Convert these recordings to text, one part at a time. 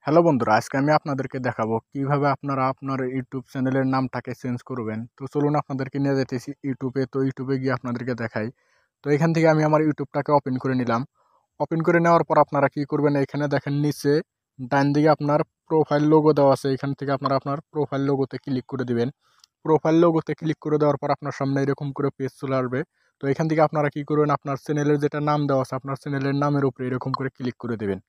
Hello বন্ধুরা, আজকে আমি আপনাদেরকে দেখাবো কিভাবে আপনারা আপনার ইউটিউব চ্যানেলের নামটাকে চেঞ্জ করবেন। তো চলুন আপনাদেরকে নিয়ে যেতেছি ইউটিউবে। তো ইউটিউবে গিয়ে আপনাদেরকে দেখাই। তো এখান থেকে আমি আমার ইউটিউবটাকে ওপেন করে নিলাম। ওপেন করে নেওয়ার পর আপনারা কি করবেন, এখানে দেখেন নিচে ডান দিকে আপনার প্রোফাইল লোগো দেওয়া আছে। এখান থেকে আপনারা আপনার প্রোফাইল লোগোতে ক্লিক করে দিবেন। প্রোফাইল লোগোতে ক্লিক করে দেওয়ার পর আপনার সামনে এরকম করে পেজ চলে আসবে। তো এখান থেকে আপনারা কি করবেন, আপনার চ্যানেলের যেটা নাম দেওয়া আছে আপনার চ্যানেলের নামের উপরে এরকম করে ক্লিক করে দেবেন।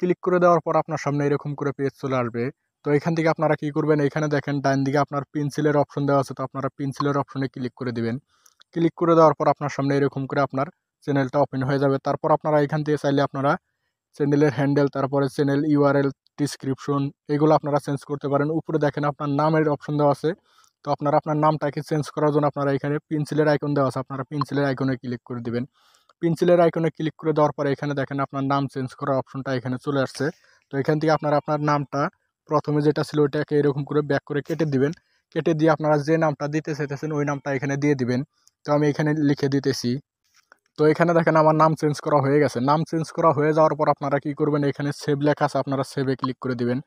ক্লিক করে দেওয়ার পর আপনার সামনে এরকম করে পেজ চলে আসবে। তো এখান থেকে আপনারা কি করবেন, এখানে দেখেন ডান দিকে আপনার পেন্সিলের অপশন দেওয়া আছে। তো আপনারা পেন্সিলের অপশনে ক্লিক করে দিবেন। ক্লিক করে দেওয়ার পর আপনার সামনে এরকম করে আপনার চ্যানেলটা ওপেন হয়ে যাবে। তারপর আপনারা এখান থেকে চাইলে আপনারা চ্যানেলের হ্যান্ডেল, তারপরে চ্যানেল ইউআরএল, ডিসক্রিপশন এগুলো আপনারা চেঞ্জ করতে পারেন। উপরে দেখেন আপনার নামের অপশন দেওয়া আছে। তো আপনারা আপনার নামটাকে চেঞ্জ করার জন্য আপনারা এখানে পেন্সিলের আইকন দেওয়া আছে, আপনারা পেন্সিলের আইকনে ক্লিক করে দিবেন। পেন্সিলের আইকনে ক্লিক করে দেওয়ার পরে এখানে দেখেন আপনার নাম চেঞ্জ করার অপশনটা এখানে চলে আসছে। তো এখান থেকে আপনারা আপনার নামটা প্রথমে যেটা ছিল ওইটাকে এরকম করে ব্যাক করে কেটে দিবেন। কেটে দিয়ে আপনারা যে নামটা দিতে চাইতেছেন ওই নামটা এখানে দিয়ে দিবেন। তো আমি এখানে লিখে দিতেছি। তো এখানে দেখেন আমার নাম চেঞ্জ করা হয়ে গেছে। নাম চেঞ্জ করা হয়ে যাওয়ার পর আপনারা কি করবেন, এখানে সেভ লেখা আছে, আপনারা সেভে ক্লিক করে দিবেন।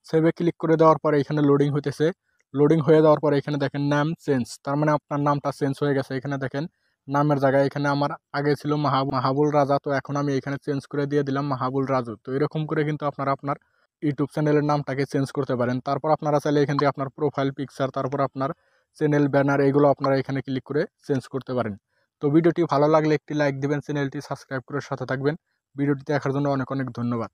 সেভে ক্লিক করে দেওয়ার পরে এখানে লোডিং হইতেছে। লোডিং হয়ে যাওয়ার পরে এখানে দেখেন নাম চেঞ্জ, তার মানে আপনার নামটা চেঞ্জ হয়ে গেছে। এখানে দেখেন নামের জায়গায় এখানে আমার আগে ছিল মাহাবুল রাজা, তো এখন আমি এখানে চেঞ্জ করে দিয়ে দিলাম মাহাবুল রাজু। তো এরকম করে কিন্তু আপনারা আপনার ইউটিউব চ্যানেলের নামটাকে চেঞ্জ করতে পারেন। তারপর আপনারা চাইলে এখান থেকে আপনার প্রোফাইল পিকচার, তারপর আপনার চ্যানেল ব্যানার এগুলো আপনারা এখানে ক্লিক করে চেঞ্জ করতে পারেন। তো ভিডিওটি ভালো লাগলে একটি লাইক দিবেন, চ্যানেলটি সাবস্ক্রাইব করে সাথে থাকবেন। ভিডিওটি দেখার জন্য অনেক অনেক ধন্যবাদ।